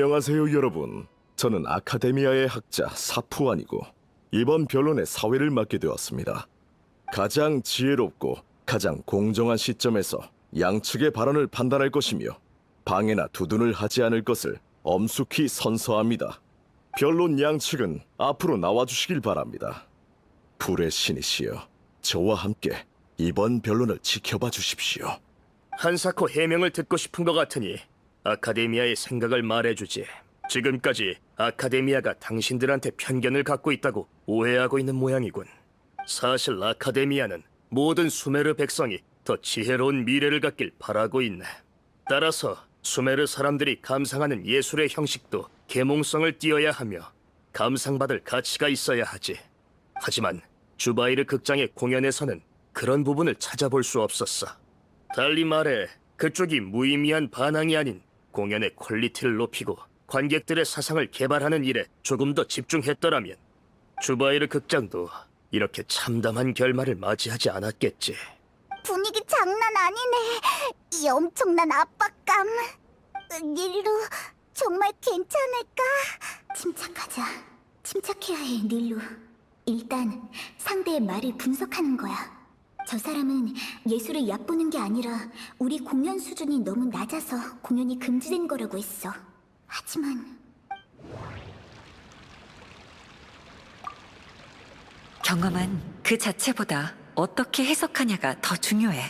안녕하세요, 여러분. 저는 아카데미아의 학자 사푸안이고 이번 변론의 사회를 맡게 되었습니다. 가장 지혜롭고 가장 공정한 시점에서 양측의 발언을 판단할 것이며 방해나 두둔을 하지 않을 것을 엄숙히 선서합니다. 변론 양측은 앞으로 나와주시길 바랍니다. 불의 신이시여, 저와 함께 이번 변론을 지켜봐 주십시오. 한사코 해명을 듣고 싶은 것 같으니 아카데미아의 생각을 말해주지. 지금까지 아카데미아가 당신들한테 편견을 갖고 있다고 오해하고 있는 모양이군. 사실 아카데미아는 모든 수메르 백성이 더 지혜로운 미래를 갖길 바라고 있네. 따라서 수메르 사람들이 감상하는 예술의 형식도 계몽성을 띄어야 하며 감상받을 가치가 있어야 하지. 하지만 주바이르 극장의 공연에서는 그런 부분을 찾아볼 수 없었어. 달리 말해 그쪽이 무의미한 반항이 아닌 공연의 퀄리티를 높이고 관객들의 사상을 개발하는 일에 조금 더 집중했더라면 주바이르 극장도 이렇게 참담한 결말을 맞이하지 않았겠지. 분위기 장난 아니네. 이 엄청난 압박감. 닐루, 정말 괜찮을까? 침착하자. 침착해야 해, 닐루. 일단 상대의 말을 분석하는 거야. 저 사람은 예술을 얕보는 게 아니라 우리 공연 수준이 너무 낮아서 공연이 금지된 거라고 했어. 하지만 경험은 그 자체보다 어떻게 해석하냐가 더 중요해.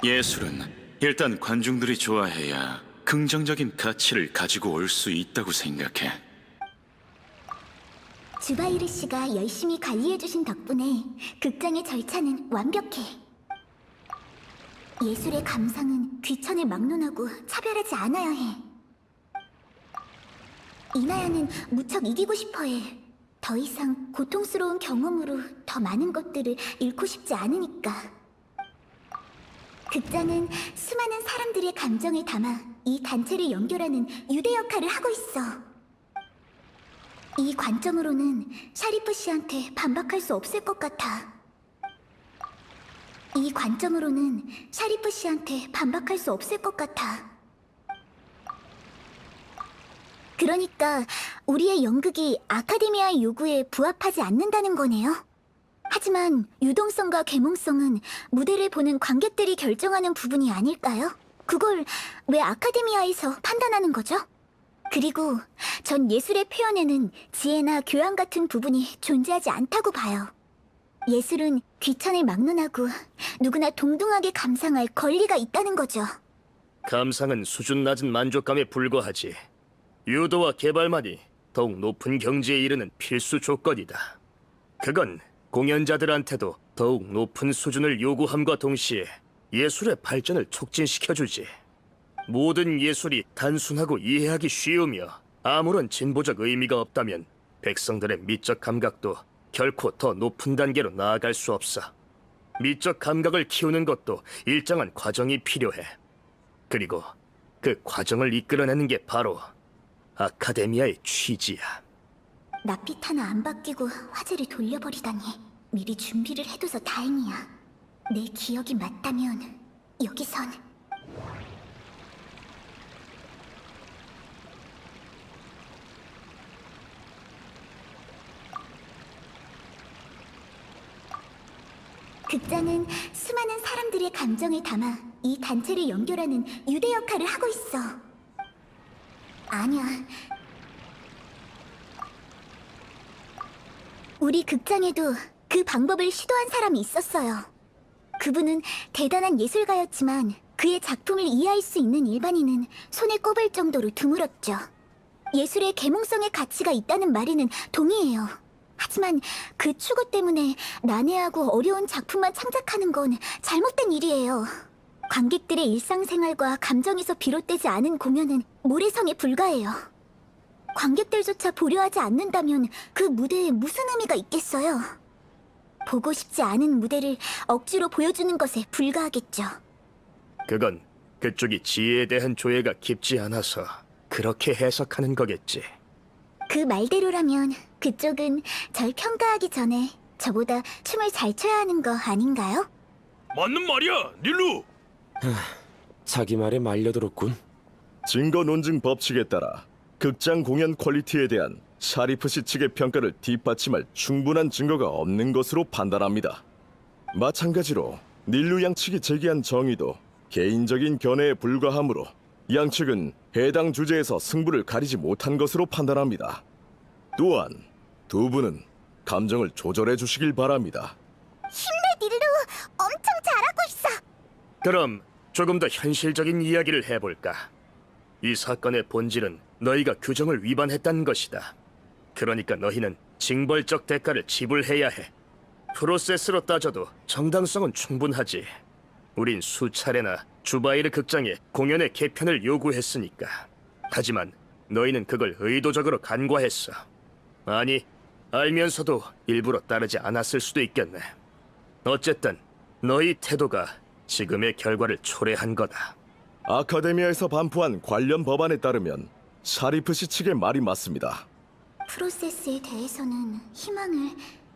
예술은 일단 관중들이 좋아해야 긍정적인 가치를 가지고 올 수 있다고 생각해. 주바이르 씨가 열심히 관리해주신 덕분에 극장의 절차는 완벽해. 예술의 감상은 귀천을 막론하고 차별하지 않아야 해. 이나야는 무척 이기고 싶어해. 더 이상 고통스러운 경험으로 더 많은 것들을 잃고 싶지 않으니까. 극장은 수많은 사람들의 감정을 담아 이 단체를 연결하는 유대 역할을 하고 있어. 이 관점으로는 샤리프 씨한테 반박할 수 없을 것 같아. 이 관점으로는 샤리프 씨한테 반박할 수 없을 것 같아. 그러니까 우리의 연극이 아카데미아의 요구에 부합하지 않는다는 거네요. 하지만 유동성과 계몽성은 무대를 보는 관객들이 결정하는 부분이 아닐까요? 그걸 왜 아카데미아에서 판단하는 거죠? 그리고 전 예술의 표현에는 지혜나 교양 같은 부분이 존재하지 않다고 봐요. 예술은 귀천을 막론하고 누구나 동등하게 감상할 권리가 있다는 거죠. 감상은 수준 낮은 만족감에 불과하지. 유도와 개발만이 더욱 높은 경지에 이르는 필수 조건이다. 그건 공연자들한테도 더욱 높은 수준을 요구함과 동시에 예술의 발전을 촉진시켜주지. 모든 예술이 단순하고 이해하기 쉬우며 아무런 진보적 의미가 없다면 백성들의 미적 감각도 결코 더 높은 단계로 나아갈 수 없어. 미적 감각을 키우는 것도 일정한 과정이 필요해. 그리고 그 과정을 이끌어내는 게 바로 아카데미아의 취지야. 낯빛 하나 안 바뀌고 화제를 돌려버리다니. 미리 준비를 해둬서 다행이야. 내 기억이 맞다면 여기선 극장은 수많은 사람들의 감정을 담아 이 단체를 연결하는 유대 역할을 하고 있어. 아니야. 우리 극장에도 그 방법을 시도한 사람이 있었어요. 그분은 대단한 예술가였지만 그의 작품을 이해할 수 있는 일반인은 손에 꼽을 정도로 드물었죠. 예술의 계몽성의 가치가 있다는 말에는 동의해요. 하지만 그 추구 때문에 난해하고 어려운 작품만 창작하는 건 잘못된 일이에요. 관객들의 일상생활과 감정에서 비롯되지 않은 공연은 모래성에 불과해요. 관객들조차 보려 하지 않는다면 그 무대에 무슨 의미가 있겠어요? 보고 싶지 않은 무대를 억지로 보여주는 것에 불과하겠죠. 그건 그쪽이 지혜에 대한 조예가 깊지 않아서 그렇게 해석하는 거겠지. 그 말대로라면 그쪽은 절 평가하기 전에 저보다 춤을 잘 춰야 하는 거 아닌가요? 맞는 말이야, 닐루! 자기 말에 말려들었군. 증거 논증 법칙에 따라 극장 공연 퀄리티에 대한 샤리프 씨 측의 평가를 뒷받침할 충분한 증거가 없는 것으로 판단합니다. 마찬가지로 닐루 양측이 제기한 정의도 개인적인 견해에 불과하므로 양측은 해당 주제에서 승부를 가리지 못한 것으로 판단합니다. 또한 두 분은 감정을 조절해 주시길 바랍니다. 힘내, 닐루! 엄청 잘하고 있어! 그럼 조금 더 현실적인 이야기를 해볼까? 이 사건의 본질은 너희가 규정을 위반했다는 것이다. 그러니까 너희는 징벌적 대가를 지불해야 해. 프로세스로 따져도 정당성은 충분하지. 우린 수차례나 주바이르 극장에 공연의 개편을 요구했으니까. 하지만 너희는 그걸 의도적으로 간과했어. 아니, 알면서도 일부러 따르지 않았을 수도 있겠네. 어쨌든 너희 태도가 지금의 결과를 초래한 거다. 아카데미아에서 반포한 관련 법안에 따르면 샤리프 씨 측의 말이 맞습니다. 프로세스에 대해서는 희망을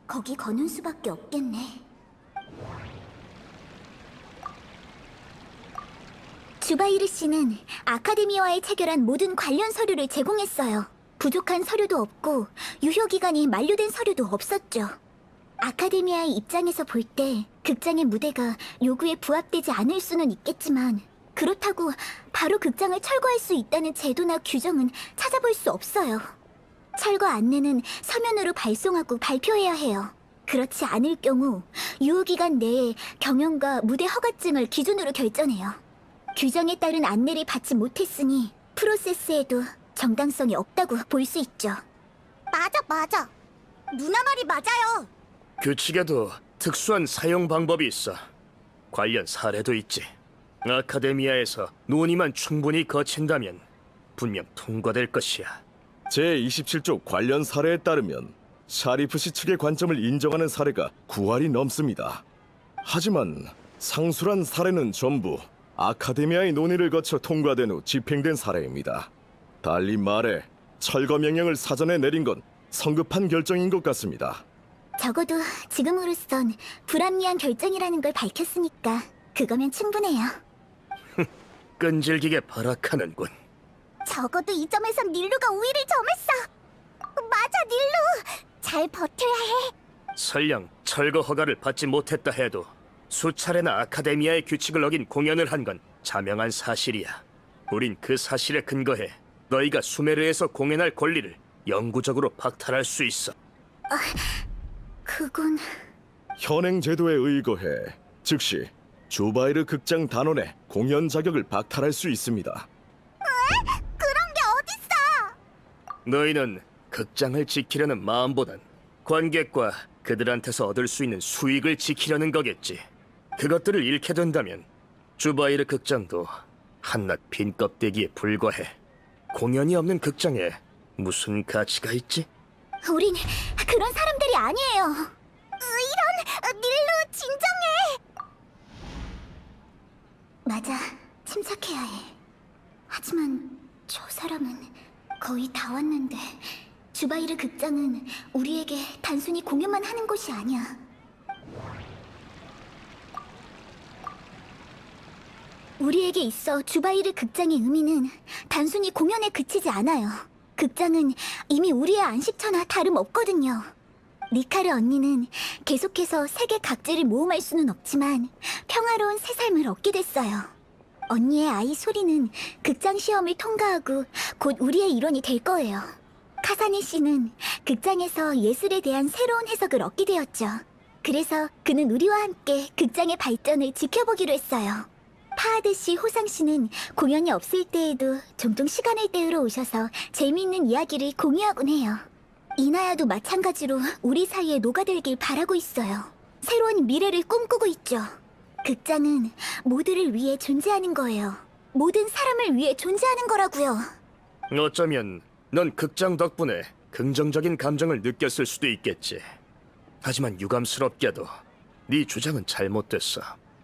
거기 거는 수밖에 없겠네. 주바이르 씨는 아카데미와에 체결한 모든 관련 서류를 제공했어요. 부족한 서류도 없고 유효 기간이 만료된 서류도 없었죠. 아카데미아의 입장에서 볼 때 극장의 무대가 요구에 부합되지 않을 수는 있겠지만 그렇다고 바로 극장을 철거할 수 있다는 제도나 규정은 찾아볼 수 없어요. 철거 안내는 서면으로 발송하고 발표해야 해요. 그렇지 않을 경우 유효기간 내에 경영과 무대 허가증을 기준으로 결정해요. 규정에 따른 안내를 받지 못했으니 프로세스에도 정당성이 없다고 볼 수 있죠. 맞아. 누나 말이 맞아요. 규칙에도 특수한 사용 방법이 있어. 관련 사례도 있지. 아카데미아에서 논의만 충분히 거친다면 분명 통과될 것이야. 제27조 관련 사례에 따르면 샤리프 씨 측의 관점을 인정하는 사례가 9할이 넘습니다. 하지만 상수란 사례는 전부 아카데미아의 논의를 거쳐 통과된 후 집행된 사례입니다. 달리 말해 철거 명령을 사전에 내린 건 성급한 결정인 것 같습니다. 적어도 지금으로선 불합리한 결정이라는 걸 밝혔으니까 그거면 충분해요. 끈질기게 발악하는군. 적어도 이 점에선 닐루가 우위를 점했어. 맞아, 닐루. 잘 버텨야 해. 설령 철거 허가를 받지 못했다 해도 수차례나 아카데미아의 규칙을 어긴 공연을 한 건 자명한 사실이야. 우린 그 사실에 근거해 너희가 수메르에서 공연할 권리를 영구적으로 박탈할 수 있어. 그건... 현행 제도에 의거해 즉시 주바이르 극장 단원의 공연 자격을 박탈할 수 있습니다. 그런 게 어딨어! 너희는 극장을 지키려는 마음보단 관객과 그들한테서 얻을 수 있는 수익을 지키려는 거겠지. 그것들을 잃게 된다면 주바이르 극장도 한낱 빈 껍데기에 불과해. 공연이 없는 극장에 무슨 가치가 있지? 우린 그런 사람들이 아니에요. 이런... 닐루, 진정해! 맞아, 침착해야 해. 하지만 저 사람은 거의 다 왔는데 주바이르 극장은 우리에게 단순히 공연만 하는 곳이 아니야. 우리에게 있어 주바이르 극장의 의미는 단순히 공연에 그치지 않아요. 극장은 이미 우리의 안식처나 다름없거든요. 리카르 언니는 계속해서 세계 각지를 모험할 수는 없지만 평화로운 새 삶을 얻게 됐어요. 언니의 아이 소리는 극장 시험을 통과하고 곧 우리의 일원이 될 거예요. 카사네 씨는 극장에서 예술에 대한 새로운 해석을 얻게 되었죠. 그래서 그는 우리와 함께 극장의 발전을 지켜보기로 했어요. 파하드 씨, 호상 씨는 공연이 없을 때에도 종종 시간을 때우러 오셔서 재미있는 이야기를 공유하곤 해요. 이나야도 마찬가지로 우리 사이에 녹아들길 바라고 있어요. 새로운 미래를 꿈꾸고 있죠. 극장은 모두를 위해 존재하는 거예요. 모든 사람을 위해 존재하는 거라고요. 어쩌면 넌 극장 덕분에 긍정적인 감정을 느꼈을 수도 있겠지. 하지만 유감스럽게도 네 주장은 잘못됐어.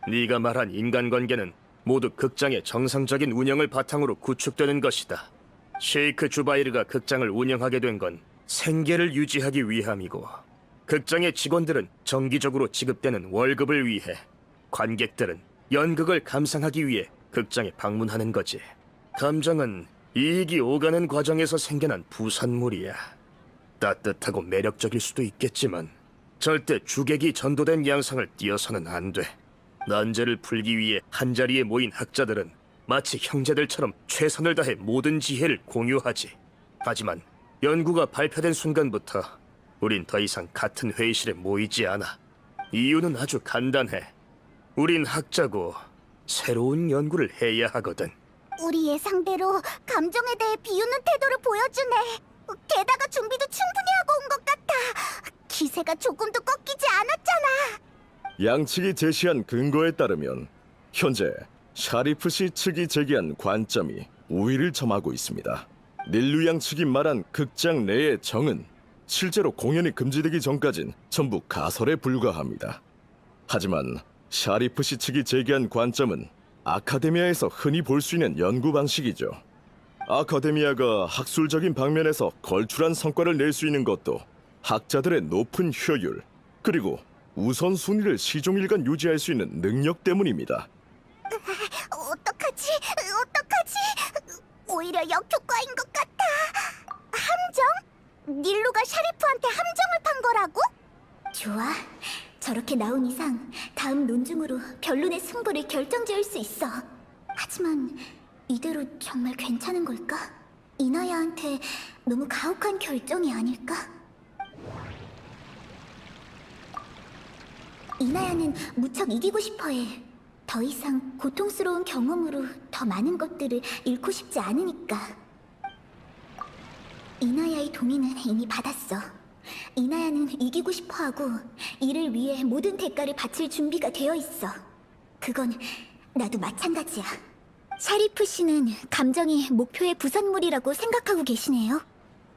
네가 말한 인간관계는 모두 극장의 정상적인 운영을 바탕으로 구축되는 것이다. 셰이크 주바이르가 극장을 운영하게 된 건 생계를 유지하기 위함이고, 극장의 직원들은 정기적으로 지급되는 월급을 위해, 관객들은 연극을 감상하기 위해 극장에 방문하는 거지. 감정은 이익이 오가는 과정에서 생겨난 부산물이야. 따뜻하고 매력적일 수도 있겠지만 절대 주객이 전도된 양상을 띄어서는 안 돼. 난제를 풀기 위해 한자리에 모인 학자들은 마치 형제들처럼 최선을 다해 모든 지혜를 공유하지. 하지만 연구가 발표된 순간부터 우린 더 이상 같은 회의실에 모이지 않아. 이유는 아주 간단해. 우린 학자고 새로운 연구를 해야 하거든. 우리 예상대로 감정에 대해 비웃는 태도를 보여주네. 게다가 준비도 충분히 하고 온 것 같아. 기세가 조금도 꺾이지 않았잖아. 양측이 제시한 근거에 따르면 현재 샤리프 씨 측이 제기한 관점이 우위를 점하고 있습니다. 닐루 양 측이 말한 극장 내의 정은 실제로 공연이 금지되기 전까진 전부 가설에 불과합니다. 하지만 샤리프 씨 측이 제기한 관점은 아카데미아에서 흔히 볼 수 있는 연구 방식이죠. 아카데미아가 학술적인 방면에서 걸출한 성과를 낼 수 있는 것도 학자들의 높은 효율, 그리고 우선순위를 시종일관 유지할 수 있는 능력 때문입니다. 어떡하지? 오히려 역효과인 것 같아. 함정? 닐루가 샤리프한테 함정을 판 거라고? 좋아. 저렇게 나온 이상 다음 논중으로 변론의 승부를 결정지을 수 있어. 하지만 이대로 정말 괜찮은 걸까? 이나야한테 너무 가혹한 결정이 아닐까? 이나야는 무척 이기고 싶어해. 더 이상 고통스러운 경험으로 더 많은 것들을 잃고 싶지 않으니까. 이나야의 동의는 이미 받았어. 이나야는 이기고 싶어하고 이를 위해 모든 대가를 바칠 준비가 되어 있어. 그건 나도 마찬가지야. 샤리프 씨는 감정이 목표의 부산물이라고 생각하고 계시네요.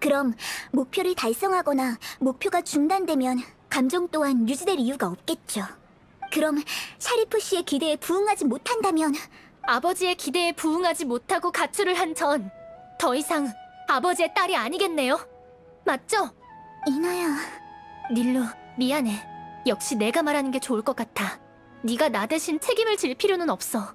그럼 목표를 달성하거나 목표가 중단되면 감정 또한 유지될 이유가 없겠죠. 그럼 샤리프 씨의 기대에 부응하지 못한다면 아버지의 기대에 부응하지 못하고 가출을 한 전 더 이상 아버지의 딸이 아니겠네요. 맞죠? 이나야, 닐루, 미안해. 역시 내가 말하는 게 좋을 것 같아. 네가 나 대신 책임을 질 필요는 없어.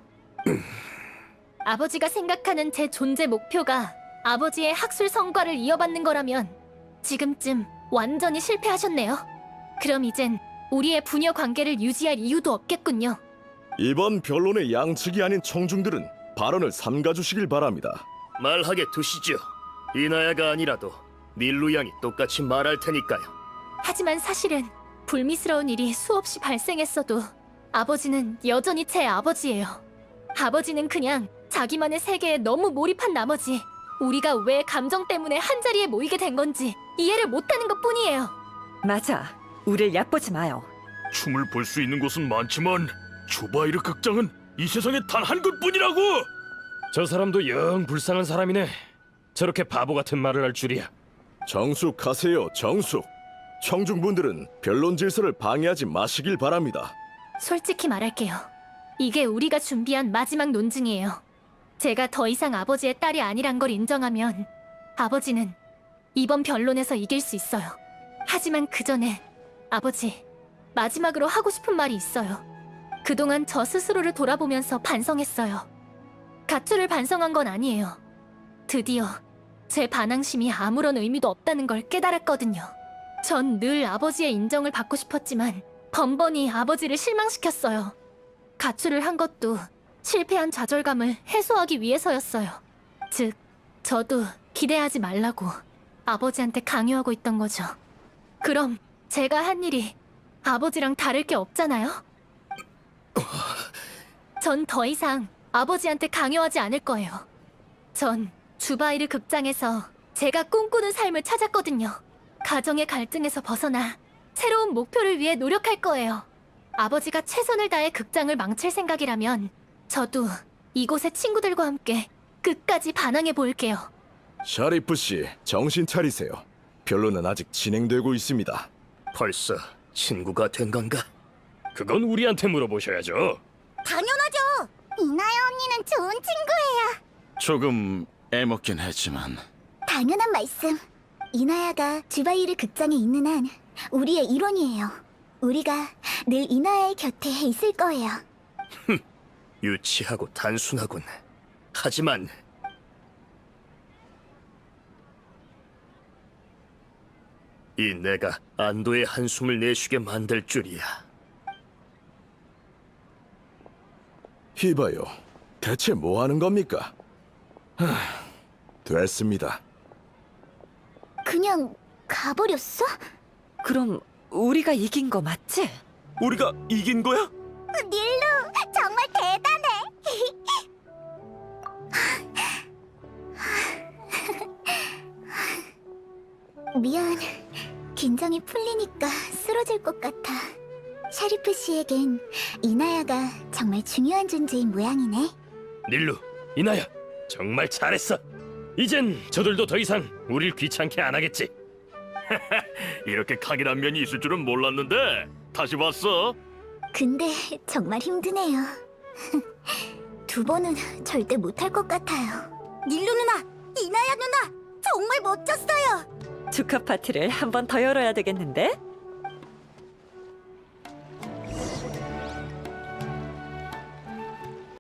아버지가 생각하는 제 존재 목표가 아버지의 학술 성과를 이어받는 거라면 지금쯤 완전히 실패하셨네요. 그럼 이젠 우리의 부녀 관계를 유지할 이유도 없겠군요. 이번 변론의 양측이 아닌 청중들은 발언을 삼가주시길 바랍니다. 말하게 두시죠. 이나야가 아니라도 닐루 양이 똑같이 말할 테니까요. 하지만 사실은 불미스러운 일이 수없이 발생했어도 아버지는 여전히 제 아버지예요. 아버지는 그냥 자기만의 세계에 너무 몰입한 나머지 우리가 왜 감정 때문에 한자리에 모이게 된 건지 이해를 못하는 것뿐이에요. 맞아. 우릴 얕보지 마요. 춤을 볼 수 있는 곳은 많지만 주바이르 극장은 이 세상에 단 한 곳뿐이라고! 저 사람도 영 불쌍한 사람이네. 저렇게 바보 같은 말을 할 줄이야. 정숙하세요, 정숙. 청중분들은 변론 질서를 방해하지 마시길 바랍니다. 솔직히 말할게요. 이게 우리가 준비한 마지막 논증이에요. 제가 더 이상 아버지의 딸이 아니란 걸 인정하면 아버지는 이번 변론에서 이길 수 있어요. 하지만 그 전에 아버지, 마지막으로 하고 싶은 말이 있어요. 그동안 저 스스로를 돌아보면서 반성했어요. 가출을 반성한 건 아니에요. 드디어 제 반항심이 아무런 의미도 없다는 걸 깨달았거든요. 전 늘 아버지의 인정을 받고 싶었지만 번번이 아버지를 실망시켰어요. 가출을 한 것도 실패한 좌절감을 해소하기 위해서였어요. 즉, 저도 기대하지 말라고 아버지한테 강요하고 있던 거죠. 그럼 제가 한 일이 아버지랑 다를 게 없잖아요? 전 더 이상 아버지한테 강요하지 않을 거예요. 전 주바이르 극장에서 제가 꿈꾸는 삶을 찾았거든요. 가정의 갈등에서 벗어나 새로운 목표를 위해 노력할 거예요. 아버지가 최선을 다해 극장을 망칠 생각이라면 저도 이곳의 친구들과 함께 끝까지 반항해 볼게요. 샤리프 씨, 정신 차리세요. 변론은 아직 진행되고 있습니다. 벌써 친구가 된 건가? 그건 우리한테 물어보셔야죠. 당연하죠. 이나야 언니는 좋은 친구예요. 조금 애먹긴 했지만 당연한 말씀. 이나야가 주바이르 극장에 있는 한 우리의 일원이에요. 우리가 늘 이나야의 곁에 있을 거예요. 유치하고 단순하군. 하지만 이 내가 안도의 한숨을 내쉬게 만들 줄이야. 이봐요. 대체 뭐 하는 겁니까? 됐습니다. 그냥 가버렸어? 그럼 우리가 이긴 거 맞지? 우리가 이긴 거야? 닐루, 정말 대단해. 미안. 긴장이 풀리니까 쓰러질 것 같아. 샤리프 씨에겐 이나야가 정말 중요한 존재인 모양이네. 닐루, 이나야, 정말 잘했어. 이젠 저들도 더 이상 우릴 귀찮게 안 하겠지. 이렇게 강인한 면이 있을 줄은 몰랐는데 다시 봤어. 근데 정말 힘드네요. 두 번은 절대 못할 것 같아요. 닐루 누나, 이나야 누나, 정말 멋졌어요. 축하 파티를 한 번 더 열어야 되겠는데?